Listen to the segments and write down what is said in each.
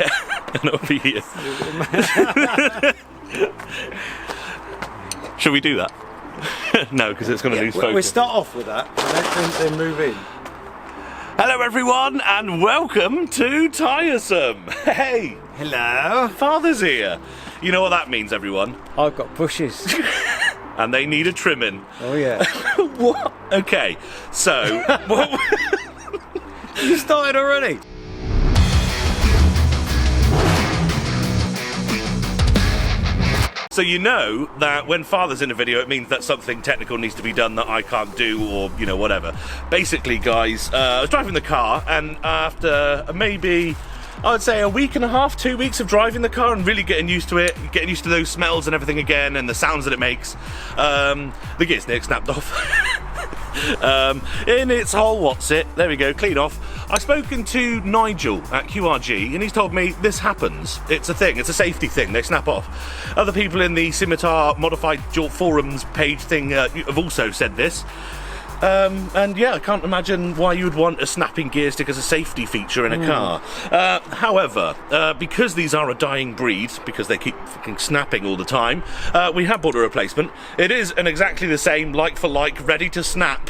and it'll be here. Shall we do that? No, because it's going to lose focus. We start off with that and then move in. Hello everyone and welcome to Tiresome. Hey! Hello. Father's here. You know what that means, everyone? I've got bushes. And they need a trimming. Oh yeah. What? Okay, so... You started already? So you know that when Father's in a video, it means that something technical needs to be done that I can't do, or, you know, whatever. Basically, guys, I was driving the car, and after maybe, I would say, a week and a half, 2 weeks of driving the car and really getting used to it, getting used to those smells and everything again, and the sounds that it makes, the gear stick snapped off. In its whole there we go, clean off. I've spoken to Nigel at QRG and he's told me this happens. It's a thing, it's a safety thing, they snap off. Other people in the Scimitar Modified Jort Forums page thing have also said this. And yeah, I can't imagine why you would want a snapping gear stick as a safety feature in a car. However, because these are a dying breed, because they keep fucking snapping all the time, we have bought a replacement. It is an exactly the same, like for like, ready to snap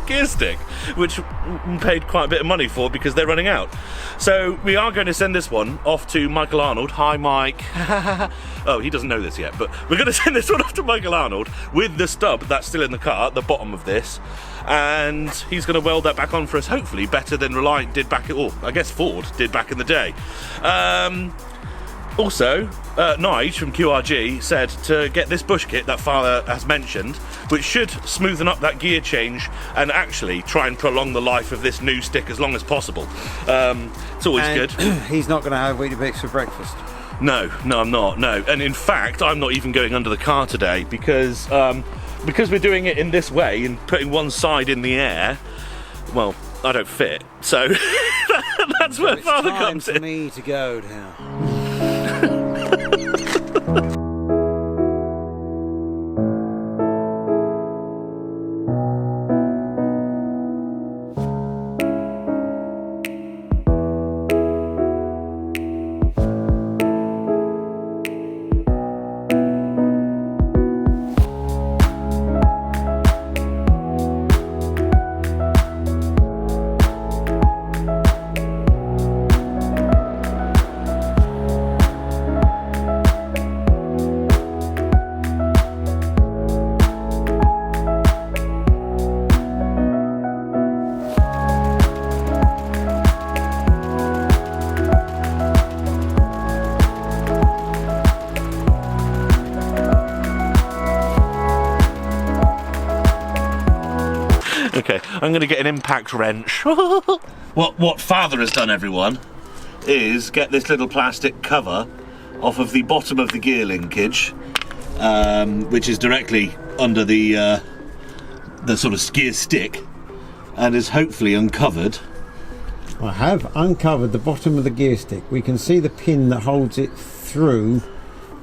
gear stick, which we paid quite a bit of money for because they're running out. So we are going to send this one off to Michael Arnold. Hi, Mike. Oh, he doesn't know this yet, but we're going to send this one off to Michael Arnold with the stub that's still in the car at the bottom of this, and he's going to weld that back on for us, hopefully better than Reliant did back at all. I guess Ford did back in the day. Also, Nige from QRG said to get this bush kit that Father has mentioned, which should smoothen up that gear change and actually try and prolong the life of this new stick as long as possible. It's always good. He's not going to have Weetabix for breakfast. No, I'm not, no. And in fact, I'm not even going under the car today because we're doing it in this way and putting one side in the air, well, I don't fit. So that's where Father comes in. It's time for me to go now. Okay, I'm going to get an impact wrench. What Father has done, everyone, is get this little plastic cover off of the bottom of the gear linkage, which is directly under the sort of gear stick, and is hopefully uncovered. I have uncovered the bottom of the gear stick. We can see the pin that holds it through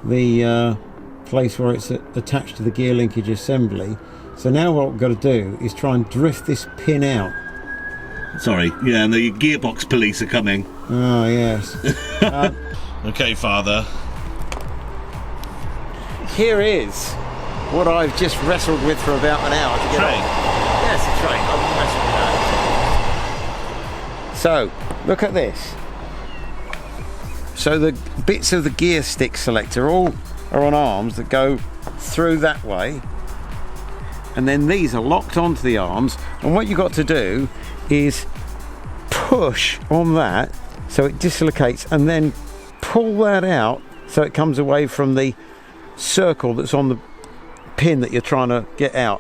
the place where it's attached to the gear linkage assembly. So now what we've got to do is try and drift this pin out. Sorry, yeah, and the gearbox police are coming. Oh, yes. Okay, Father. Here is what I've just wrestled with for about an hour to get Train? on. Yes, a train. I've wrestled with that. So, look at this. So the bits of the gear stick selector all are on arms that go through that way. And then these are locked onto the arms, and what you've got to do is push on that so it dislocates, and then pull that out so it comes away from the circle that's on the pin that you're trying to get out.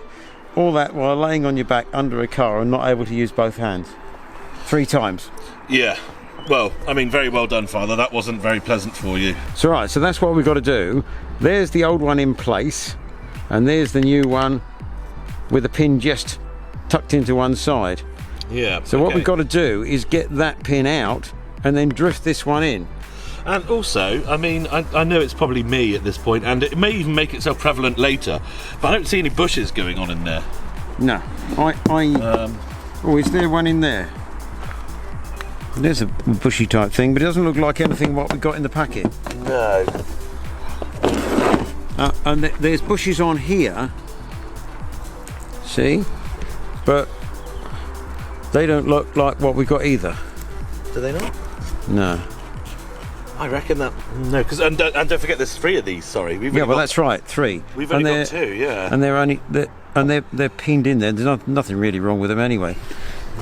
All that while laying on your back under a car and not able to use both hands. 3 times. Yeah. Well, I mean, very well done, Father. That wasn't very pleasant for you. So right, so that's what we've got to do. There's the old one in place, and there's the new one with the pin just tucked into one side. Yeah. So what we've got to do is get that pin out and then drift this one in. And also, I mean, I know it's probably me at this point, and it may even make itself prevalent later, but I don't see any bushes going on in there. No. Oh, is there one in there? There's a bushy type thing, but it doesn't look like anything what we got in the packet. No. And there's bushes on here. See? But they don't look like what we got either. Do they not? No. I reckon that no, because and don't forget there's 3 of these. Sorry, That's right, 3. We've only got 2, yeah. And they're pinned in there. There's nothing really wrong with them anyway.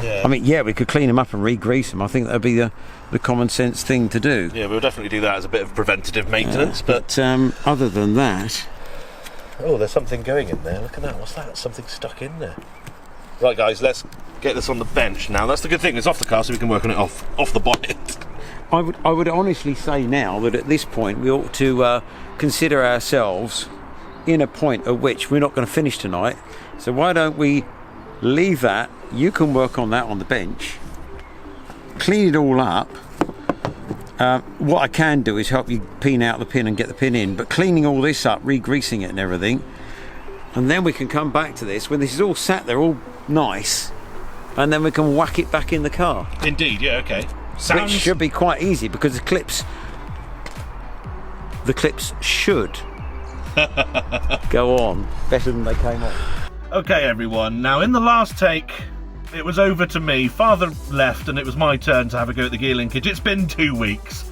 Yeah. I mean, yeah, we could clean them up and re-grease them. I think that'd be the common sense thing to do. Yeah, we'll definitely do that as a bit of preventative maintenance. But other than that, oh, there's something going in there. Look at that. What's that? Something stuck in there. Right, guys, let's get this on the bench now. That's the good thing. It's off the car, so we can work on it off the bonnet. I would honestly say now that at this point we ought to consider ourselves in a point at which we're not going to finish tonight. So why don't we leave that? You can work on that on the bench, clean it all up. What I can do is help you pin out the pin and get the pin in, but cleaning all this up, re-greasing it and everything, and then we can come back to this when this is all sat there all nice, and then we can whack it back in the car. Indeed, yeah, okay. Which should be quite easy because the clips should go on better than they came on. Okay, everyone. Now, in the last take, it was over to me. Father left, and it was my turn to have a go at the gear linkage. It's been 2 weeks.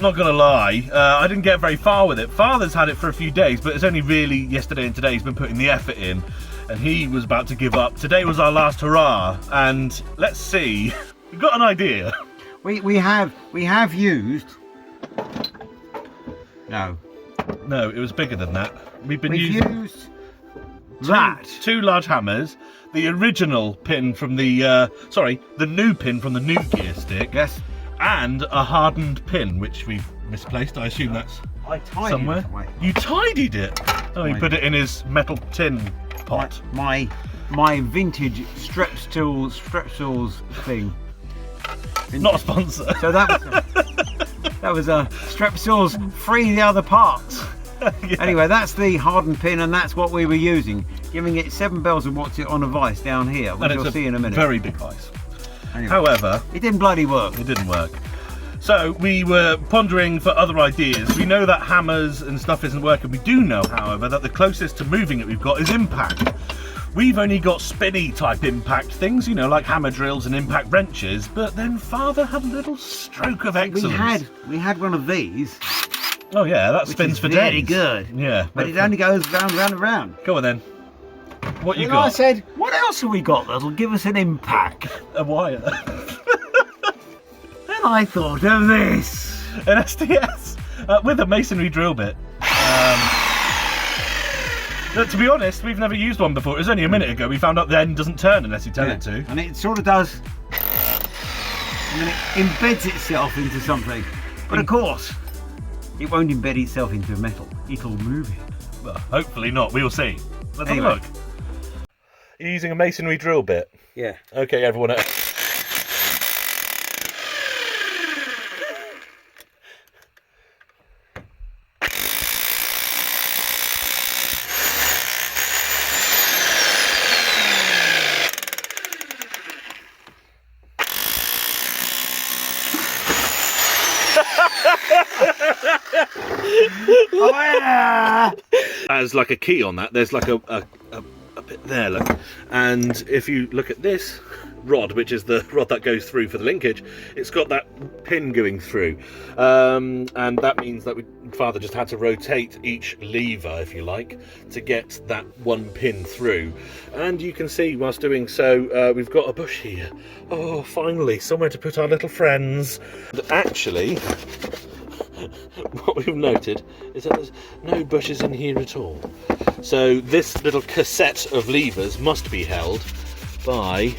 Not gonna lie, I didn't get very far with it. Father's had it for a few days, but it's only really yesterday and today he's been putting the effort in, and he was about to give up. Today was our last hurrah, and let's see. We've got an idea. We have used. No, it was bigger than that. We've used that. 2 large hammers, the original pin from the the new pin from the new gear stick. Yes. And a hardened pin, which we've misplaced. I assume that's I tidied somewhere. It. You tidied it. Oh, he put it in his metal tin pot. My vintage strepsils thing. Not a sponsor. So that was a strepsils free the other parts. Yeah. Anyway, that's the hardened pin, and that's what we were using, giving it 7 bells and what's it on a vice down here, which you'll see in a minute. Very big vice. Anyway, However, it didn't bloody work. It didn't work. So we were pondering for other ideas. We know that hammers and stuff isn't working. We do know, however, that the closest to moving it we've got is impact. We've only got spinny type impact things, you know, like hammer drills and impact wrenches, but then Father had a little stroke of excellence. We had one of these. Oh yeah, that spins for days. Very good. Yeah. But it only goes round and round. Go on then. What you And got? I said, what else have we got that'll give us an impact? A wire. And I thought of this. An STS with a masonry drill bit. To be honest, we've never used one before. It was only a minute ago. We found out the end doesn't turn unless you tell it to. And it sort of does. And then it embeds itself into something. But of course, it won't embed itself into metal. It'll move it. Well, hopefully not. We'll see. Let's Anyway. have a look. You're using a masonry drill bit? Yeah. Okay, everyone. Oh yeah! As like a key on that, there's like a bit there, look. And if you look at this rod, which is the rod that goes through for the linkage, it's got that pin going through. And that means that Father just had to rotate each lever, if you like, to get that one pin through. And you can see whilst doing so, we've got a bush here. Oh, finally, somewhere to put our little friends. But actually, what we've noted is that there's no bushes in here at all. So this little cassette of levers must be held by,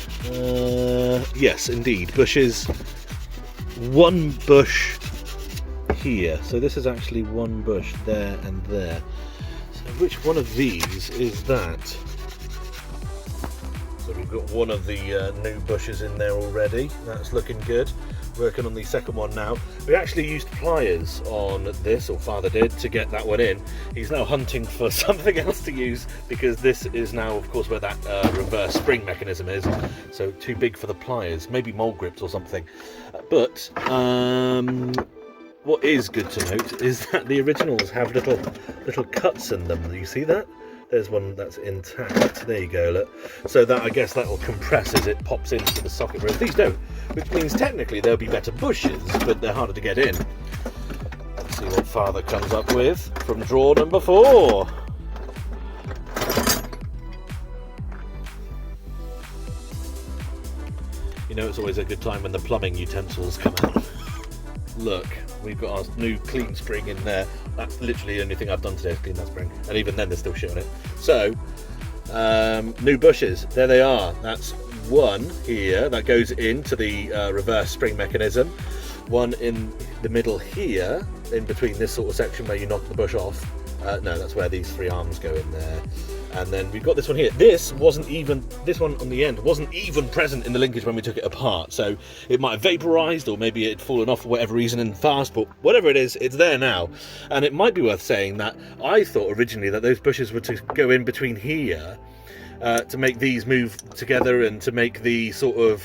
yes, indeed, bushes. One bush here. So this is actually one bush there and there. So which one of these is that? So we've got one of the new bushes in there already. That's looking good. Working on the second one now. We actually used pliers on this, or Father did, to get that one in. He's now hunting for something else to use because this is now, of course, where that reverse spring mechanism is. So too big for the pliers. Maybe mole grips or something. But what is good to note is that the originals have little cuts in them. You see that? There's one that's intact. There you go, look. So that, I guess, that will compress as it pops into the socket, whereas these don't. Which means technically there'll be better bushes, but they're harder to get in. Let's see what Father comes up with from drawer number 4. You know, it's always a good time when the plumbing utensils come out. Look, we've got our new clean spring in there. That's literally the only thing I've done today is clean that spring. And even then, they're still shit on it. So, new bushes. There they are. That's one here that goes into the reverse spring mechanism. One in the middle here, in between this sort of section where you knock the bush off. No, that's where these 3 arms go in there. And then we've got this one here. This one on the end wasn't even present in the linkage when we took it apart. So it might have vaporized, or maybe it had fallen off for whatever reason and fast, but whatever it is, it's there now. And it might be worth saying that I thought originally that those bushes were to go in between here to make these move together and to make the sort of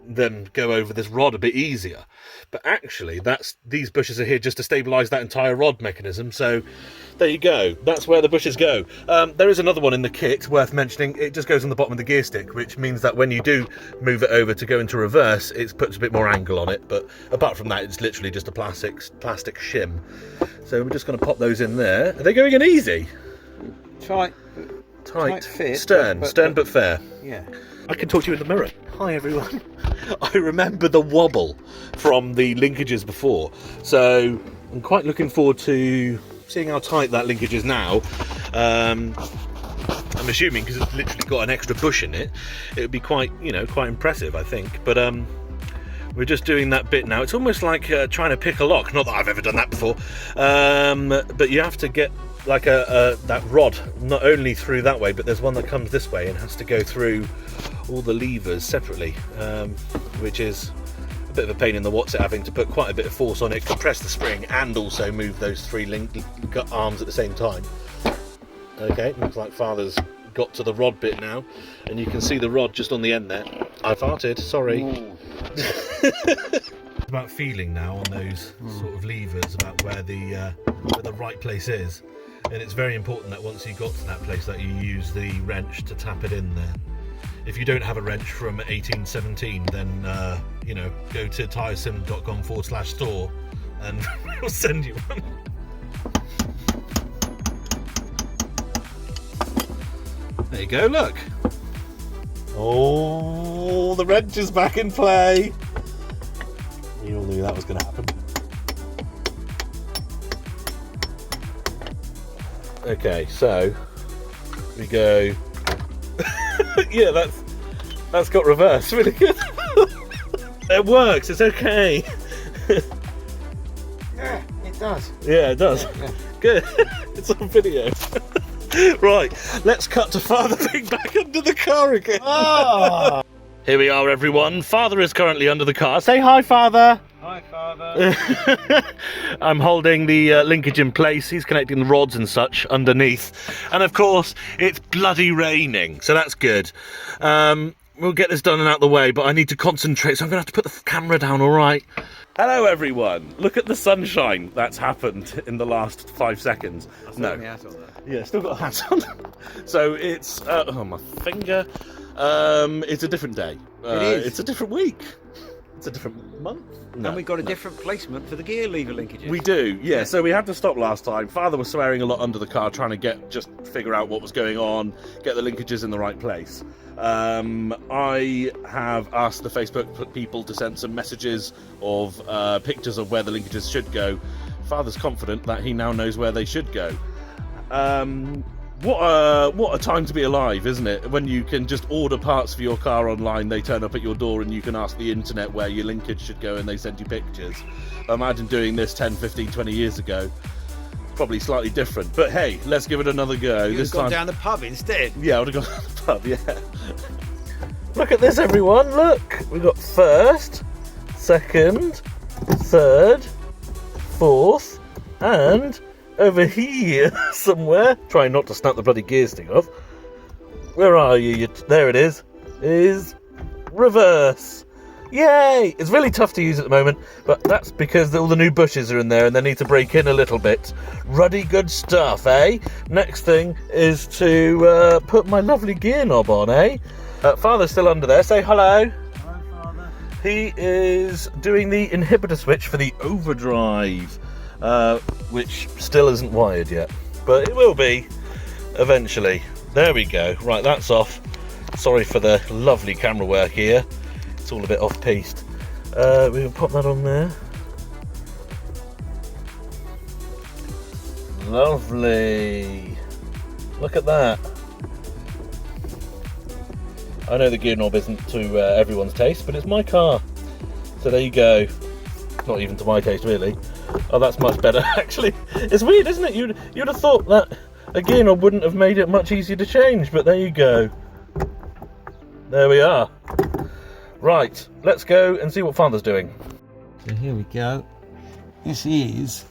them go over this rod a bit easier. But actually, these bushes are here just to stabilise that entire rod mechanism. So there you go. That's where the bushes go. There is another one in the kit worth mentioning. It just goes on the bottom of the gear stick, which means that when you do move it over to go into reverse, it puts a bit more angle on it. But apart from that, it's literally just a plastic shim. So we're just going to pop those in there. Are they going in easy? Tight fit. Stern but fair. Yeah. I can talk to you in the mirror. Hi everyone. I remember the wobble from the linkages before, so I'm quite looking forward to seeing how tight that linkage is now. I'm assuming because it's literally got an extra bush in it, it would be quite impressive, I think. But we're just doing that bit now. It's almost like trying to pick a lock. Not that I've ever done that before, but you have to get like that rod not only through that way, but there's one that comes this way and has to go through all the levers separately, which is a bit of a pain in the what's it, having to put quite a bit of force on it, compress the spring, and also move those 3 arms at the same time. Okay, looks like Father's got to the rod bit now, and you can see the rod just on the end there. I farted, sorry. It's about feeling now on those sort of levers, about where the right place is. And it's very important that once you got to that place that you use the wrench to tap it in there. If you don't have a wrench from 1817, then go to tiresim.com/store and we'll send you one. There you go, look. Oh, the wrench is back in play. You all knew that was going to happen. Okay, so we go. Yeah, that's got reverse. Really good. It works. It's okay. Yeah, it does. Yeah, it does. Yeah. Good. It's on video. Right, let's cut to Father being back under the car again. Oh. Here we are, everyone. Father is currently under the car. Say hi, Father. Hi, Father. I'm holding the linkage in place. He's connecting the rods and such underneath. And of course, it's bloody raining, so that's good. We'll get this done and out the way, but I need to concentrate, so I'm going to have to put the camera down, all right? Hello, everyone. Look at the sunshine that's happened in the last 5 seconds. No. Yeah, still got a hat on. So it's, oh, my finger. It's a different day. It is. It's a different week. It's a different month. And we've got a different placement for the gear lever linkages. We do, yeah. So we had to stop last time. Father was swearing a lot under the car, trying to figure out what was going on, get the linkages in the right place. I have asked the Facebook people to send some messages of pictures of where the linkages should go. Father's confident that he now knows where they should go. What a time to be alive, isn't it? When you can just order parts for your car online, they turn up at your door and you can ask the internet where your linkage should go and they send you pictures. Imagine doing this 10, 15, 20 years ago. Probably slightly different, but hey, let's give it another go. You'd have gone down the pub instead. Yeah, I would have gone down the pub, yeah. Look at this, everyone, look. We've got first, second, third, fourth, and over here somewhere, trying not to snap the bloody gear stick off. Where are you? There it is reverse. Yay! It's really tough to use at the moment, but that's because all the new bushes are in there and they need to break in a little bit. Ruddy good stuff, eh? Next thing is to put my lovely gear knob on, eh? Father's still under there. Say hello. Hello, Father. He is doing the inhibitor switch for the overdrive, which still isn't wired yet, but it will be eventually. There we go. Right, that's off. Sorry for the lovely camera work here. It's all a bit off-piste. We can pop that on there. Lovely. Look at that. I know the gear knob isn't to everyone's taste, but it's my car. So there you go. Not even to my taste, really. Oh, that's much better, actually. It's weird, isn't it? You'd have thought that a gear knob wouldn't have made it much easier to change, but there you go. There we are. Right, let's go and see what Father's doing. So here we go. This is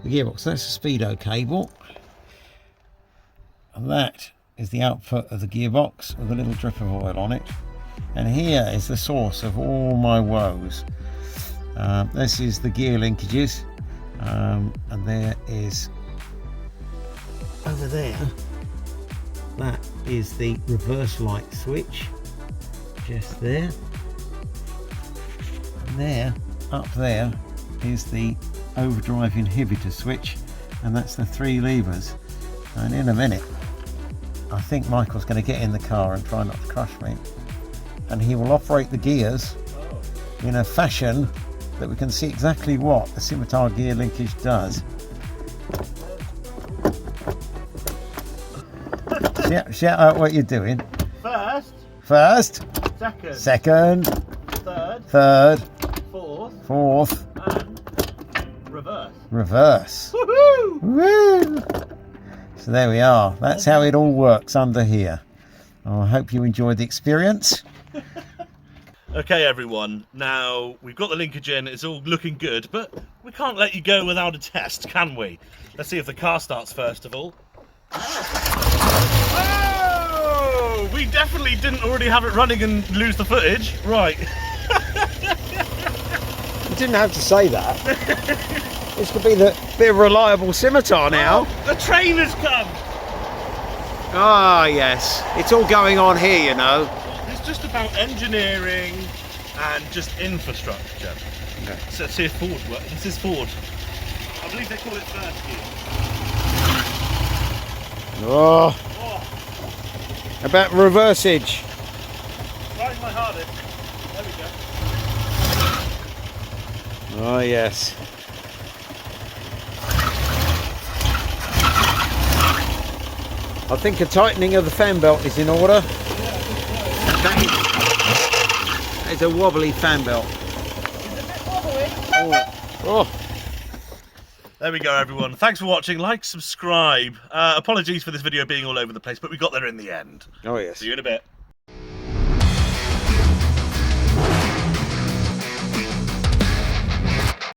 the gearbox. That's the speedo cable. And that is the output of the gearbox with a little drip of oil on it. And here is the source of all my woes. This is the gear linkages. And there is, over there, that is the reverse light switch. Just there. And there, up there, is the overdrive inhibitor switch. And that's the 3 levers. And in a minute, I think Michael's going to get in the car and try not to crush me, and he will operate the gears in a fashion that we can see exactly what the scimitar gear linkage does. Shout out what you're doing. First, second, third, fourth, and reverse. Woohoo! Woo! So there we are. That's how it all works under here. Oh, I hope you enjoyed the experience. Okay, everyone. Now, we've got the linkage in. It's all looking good, but we can't let you go without a test, can we? Let's see if the car starts first of all. Oh! We definitely didn't already have it running and lose the footage. Right. You didn't have to say that. This could be the bit of reliable scimitar now. Oh, the train has come! Ah, yes. It's all going on here, you know. It's just about engineering and just infrastructure. Okay. So let's see if Ford works. This is Ford. I believe they call it first gear. Oh. About reversige. Trying my hardest. There we go. Oh, yes. I think a tightening of the fan belt is in order. That is a wobbly fan belt. Oh. There we go, everyone. Thanks for watching. Like, subscribe. Apologies for this video being all over the place, but we got there in the end. Oh, yes. See you in a bit.